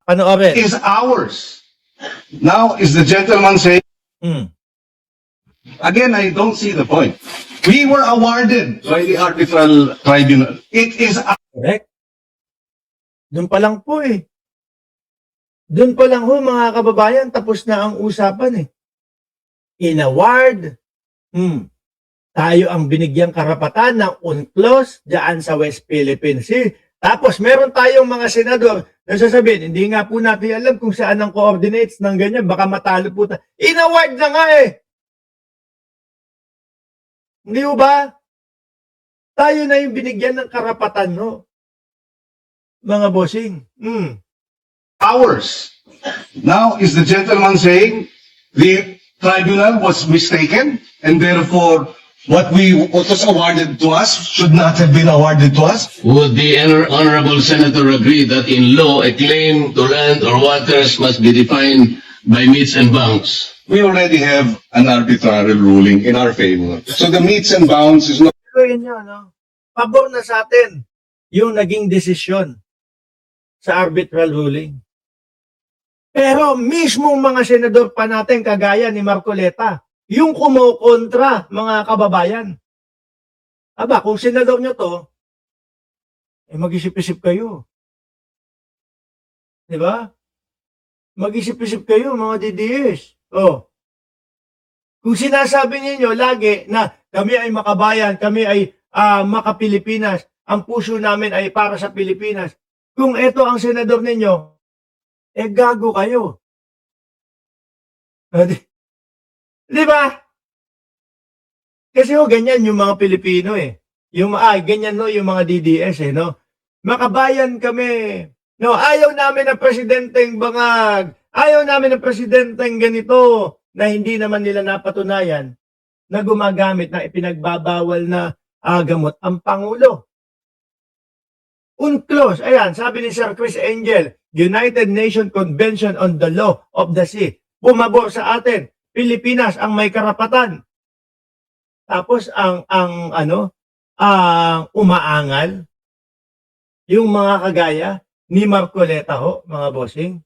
Panoorin. is ours. Now, is the gentleman saying, Hmm. again, I don't see the point. We were awarded by the arbitral tribunal. It is Correct? Doon pa lang po eh. Doon pa lang ho mga kababayan, tapos na ang usapan eh. In-award, tayo ang binigyang karapatan ng UNCLOS dyan sa West Philippine Sea. Tapos meron tayong mga senador na sasabihin, hindi nga po natin alam kung saan ang coordinates ng ganyan, baka matalo po tayo. In-award na nga eh. Hindi ho ba? Tayo na yung binigyan ng karapatan, no? Mga bossing. ours. Now, is the gentleman saying the tribunal was mistaken and therefore what was awarded to us should not have been awarded to us? Would the Honorable Senator agree that in law, a claim to land or waters must be defined by metes and bounds? We already have an arbitrary ruling in our favor. So the metes and bounds is not Pero yun yun, no? Pabor na sa atin yung naging desisyon sa arbitral ruling. Pero mismo mga senador pa natin kagaya ni Marcoleta, yung kumukontra mga kababayan. Aba, kung senador nyo to, mag-isip-isip kayo. Diba? Mag-isip-isip kayo mga DDS. Oh. Kung sinasabi niyo lagi na kami ay makabayan, kami ay maka-Pilipinas, ang puso namin ay para sa Pilipinas. Kung ito ang senador ninyo, gago kayo. Di ba? Kasi ganyan yung mga Pilipino eh. Ganyan yung mga DDS no? Makabayan kami. No, ayaw namin ng presidenteng bangag. Ayaw namin ng presidenteng ganito na hindi naman nila napatunayan na gumagamit na ipinagbabawal na gamot ang Pangulo. UNCLOS, ayan, sabi ni Sir Chris Angel, United Nations Convention on the Law of the Sea. Bumabor sa atin, Pilipinas ang may karapatan. Tapos ang umaangal yung mga kagaya ni Marcoleta ho, mga bossing.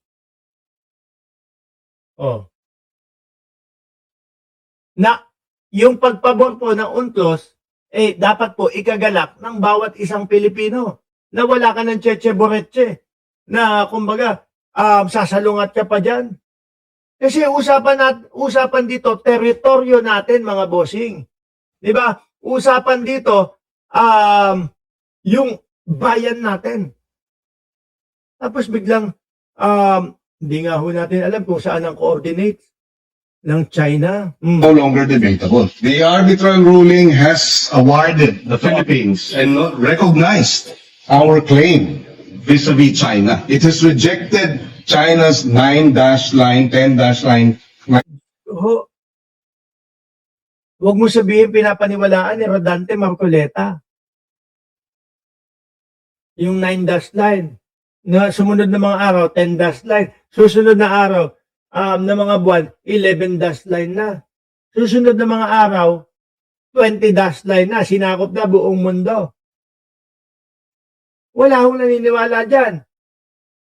Oh. Na yung pagpabor po ng UNCLOS, dapat po ikagalak ng bawat isang Pilipino na wala ka ng cheche boreche na kumbaga sasalungat ka pa dyan. Kasi usapan dito, teritoryo natin mga bossing. Di ba? Usapan dito, yung bayan natin. Tapos biglang, hindi nga ho natin alam kung saan ang coordinates ng China. no longer debatable. The arbitral ruling has awarded the Philippines and not recognized our claim vis-a-vis China. It has rejected China's 9-line, 10-line. Huwag mo sabihin pinapaniwalaan ni Rodante Marcoleta. Yung 9-line. Na sumunod na mga araw, 10-line. Susunod na araw, na mga buwan, 11-line na. Susunod na mga araw, 20-line na. Sinakop na buong mundo. Wala akong naniniwala dyan.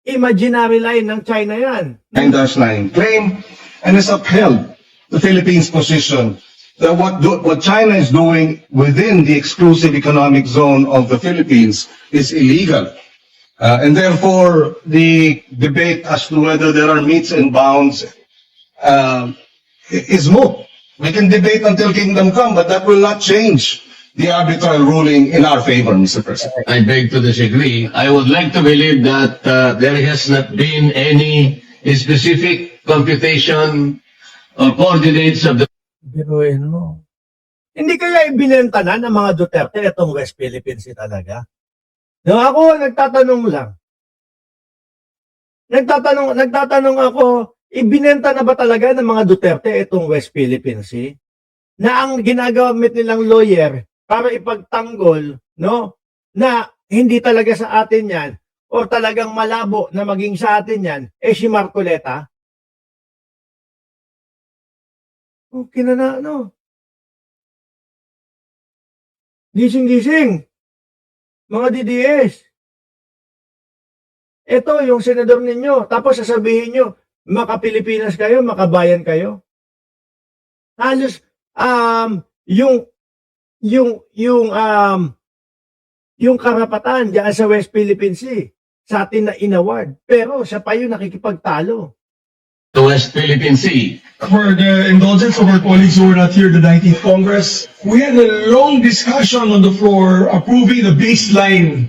Imaginary line ng China yan. 9-line claim and has upheld the Philippines' position that what China is doing within the exclusive economic zone of the Philippines is illegal. And therefore, the debate as to whether there are metes and bounds is moot. We can debate until kingdom come, but that will not change the arbitral ruling in our favor, Mr. President. I beg to disagree. I would like to believe that there has not been any specific computation or coordinates of the Biruin mo. Hindi kaya ibinenta na ng mga Duterte itong West Philippine Sea talaga? No, ako nagtatanong lang. Nagtatanong ako, ibinenta na ba talaga ng mga Duterte itong West Philippine Sea? Na ang ginagamit nilang lawyer para ipagtanggol, no, na hindi talaga sa atin yan o talagang malabo na maging sa atin yan, si Marcoleta. Okay na no. Gising-gising. Mga DDS. ito yung senador ninyo. Tapos sasabihin nyo, maka-Pilipinas kayo, makabayan kayo. Halos, yung karapatan diyan sa West Philippine Sea, sa atin na inaward. Pero siya pa yung nakikipagtalo. the West Philippine Sea. For the indulgence of our colleagues who were not here at the 19th Congress, we had a long discussion on the floor approving the baseline,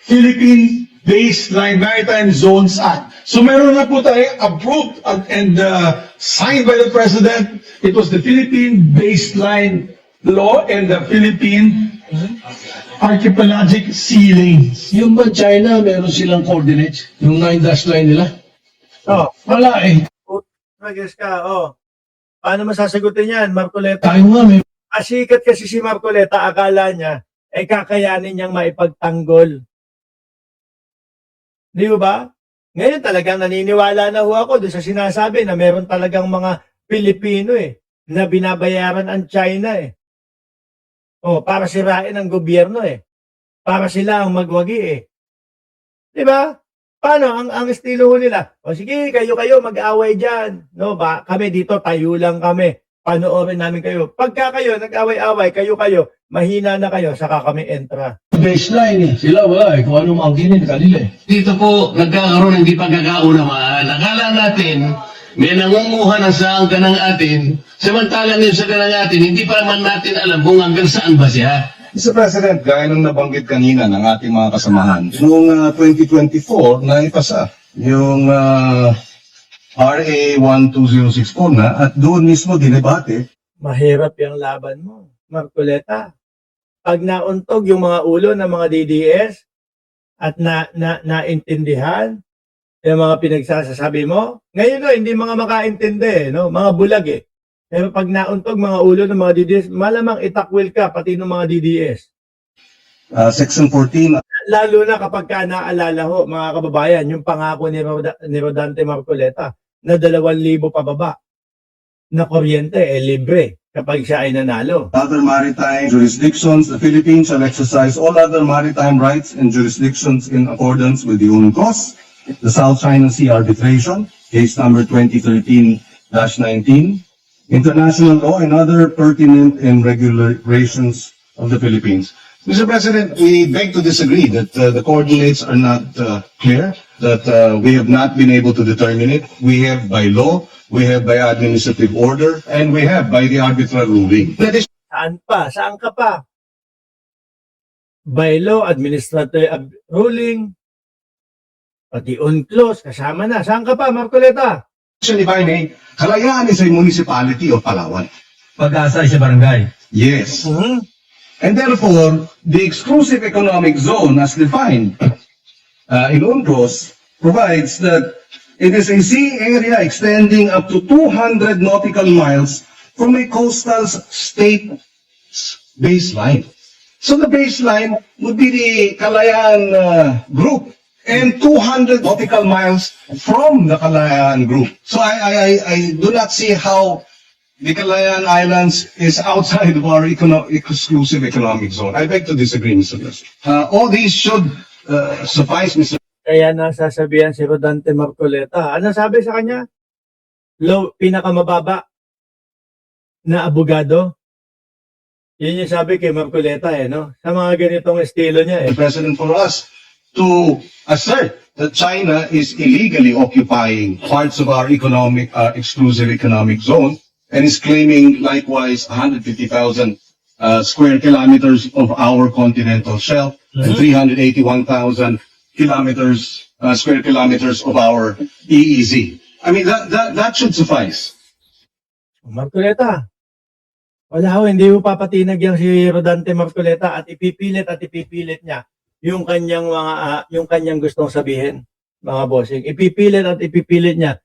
Philippine Baseline Maritime Zones Act. So meron na po tayo approved and signed by the President. It was the Philippine Baseline Law and the Philippine Archipelagic Sea Lanes. Yung ba China, meron silang coordinates? Yung 9-line nila? Oh, Wala eh. Magas ka, oh. Paano masasagutin yan, Marcoleta? Tayo nga, may Asikat kasi si Marcoleta, akala niya, ay kakayanin niyang maipagtanggol. Di ba? Ngayon talagang naniniwala na ho ako doon sa sinasabi na meron talagang mga Pilipino na binabayaran ang China Oh, para sirain ang gobyerno Para sila ang magwagi Di ba? Paano ang estilo ho nila? O sige, kayo mag-away diyan. No, ba? Kami dito tayo lang kami. Panoorin namin kayo. Pagka kayo nag-away-away, kayo, mahina na kayo, saka kami entra. baseline eh. Sila wala eh. Kung ano mangkinin kanila eh. Dito po nagkakaroon ng di pagkakaunawan. Akala natin may nangunguha ng saangkan ng atin, samantalang yung saangkan ng atin, hindi pa naman natin alam kung hanggang saan ba siya. Mr. President, gaya ng nabanggit kanina ng ating mga kasamahan, noong 2024, naipasa yung RA 12064 na at doon mismo dinebate. Mahirap yung laban mo, Marcoleta. Pag nauntog yung mga ulo ng mga DDS at naintindihan yung mga pinagsasasabi mo, ngayon hindi mga makaintindi, no? Mga bulag Pero pag nauntog mga ulo ng mga DDS, malamang itakwil ka pati ng mga DDS. Section 14, Lalo na kapag ka naalala ho, mga kababayan, yung pangako ni Rodante Marcoleta na 2,000 pababa na kuryente libre kapag siya ay nanalo. other maritime jurisdictions, the Philippines shall exercise all other maritime rights and jurisdictions in accordance with the UNCLOS, the South China Sea Arbitration, case number 2013-19, international law and other pertinent and regulations of the Philippines. Mr. President, we beg to disagree that the coordinates are not clear, that we have not been able to determine it. We have by law, we have by administrative order, and we have by the arbitral ruling. That is Saan pa? Saan ka pa? By law, administrative ruling, pati UNCLOS, kasama na. Saan ka pa, Marcoleta? actually by name. Kalayaan is a municipality of Palawan. Pag-asa sa barangay. Yes. And therefore, the exclusive economic zone as defined in UNCLOS provides that it is a sea area extending up to 200 nautical miles from a coastal state baseline. So the baseline would be the Kalayaan group and 200 nautical miles from the Kalayaan group. So I do not see how the Kalayaan Islands is outside of our exclusive economic zone. I beg to disagree, Mr. President. All these should suffice, Mr. Kaya nasasabihan si Rodante Marcoleta. Ano sabi sa kanya? Low, pinakamababa na abogado. Yun yung sabi kay Marcoleta no? Sa mga ganitong estilo niya President, for us to assert that China is illegally occupying parts of our exclusive economic zone and is claiming likewise 150,000 square kilometers of our continental shelf and 381,000 square kilometers of our EEZ. I mean, that should suffice. Marcoleta, wala ho, hindi mo papatinag yung si Rodante Marcoleta at ipipilit niya yung kanyang gustong sabihin, mga bossing. Ipipilit niya